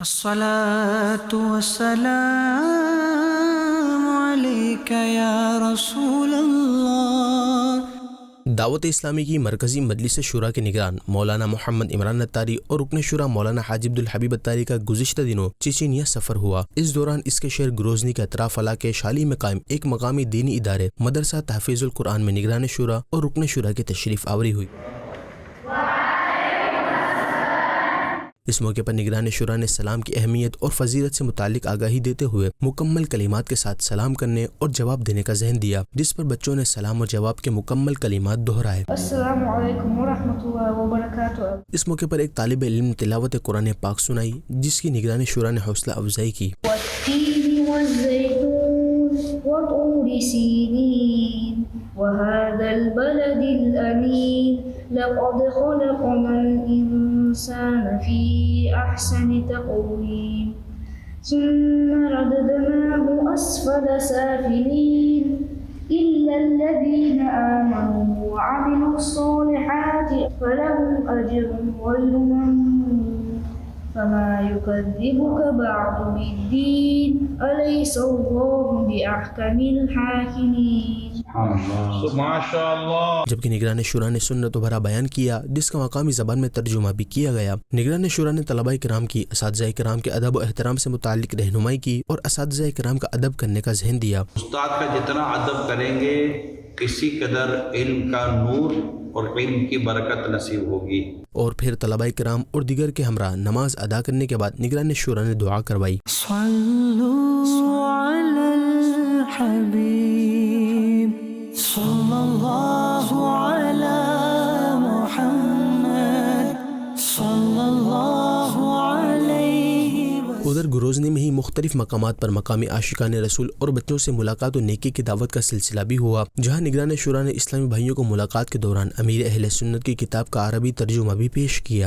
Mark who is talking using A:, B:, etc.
A: الصلاة والسلام عليك يا رسول الله۔
B: دعوت اسلامی کی مرکزی مجلس شورا کے نگران مولانا محمد عمران اتاری اور رکن شورا مولانا حاجی عبدالحبیب اتاری کا گزشتہ دنوں چیچینیا سفر ہوا۔ اس دوران اس کے شہر گروزنی کے اطراف علاقے شالی میں قائم ایک مقامی دینی ادارے مدرسہ تحفیظ القرآن میں نگران شورا اور رکن شورا کی تشریف آوری ہوئی۔ اس موقع پر نگران شورا نے سلام کی اہمیت اور فضیلت سے متعلق آگاہی دیتے ہوئے مکمل کلمات کے ساتھ سلام کرنے اور جواب دینے کا ذہن دیا، جس پر بچوں نے سلام اور جواب کے مکمل کلمات دہرائے۔
C: السلام علیکم ورحمۃ اللہ وبرکاتہ۔
B: اس موقع پر ایک طالب علم نے تلاوت قرآن پاک سنائی، جس کی نگران شورا نے حوصلہ افزائی کی۔
C: والتین والزیتون وطور سینین وهذا البلد الأمين لقد خلقنا الإنسان في أحسن تقويم ثم رددناه أسفل سافلين إلا الذين آمنوا وعملوا الصالحات فلهم أجر غير ممنون فما يكذبك بعد بالدين أليس الله بأحكم الحاكمين۔
B: جبکہ نگران شورا نے سنت و بھرا بیان کیا، جس کا مقامی زبان میں ترجمہ بھی کیا گیا۔ نگران شورا نے طلباء کرام کی اساتذہ کرام کے ادب و احترام سے متعلق رہنمائی کی اور اساتذہ کرام کا ادب کرنے کا ذہن دیا۔
D: استاد کا جتنا ادب کریں گے کسی قدر علم کا نور اور علم کی برکت نصیب ہوگی۔
B: اور پھر طلباء کرام اور دیگر کے ہمراہ نماز ادا کرنے کے بعد نگران شورا نے دعا کروائی۔
A: صلوا علی الحبیب صلی اللہ علی محمد صلی اللہ علیہ وسلم۔
B: ادھر گروزنی میں ہی مختلف مقامات پر مقامی عاشقان رسول اور بچوں سے ملاقات و نیکی کی دعوت کا سلسلہ بھی ہوا، جہاں نگران شورا نے اسلامی بھائیوں کو ملاقات کے دوران امیر اہل سنت کی کتاب کا عربی ترجمہ بھی پیش کیا۔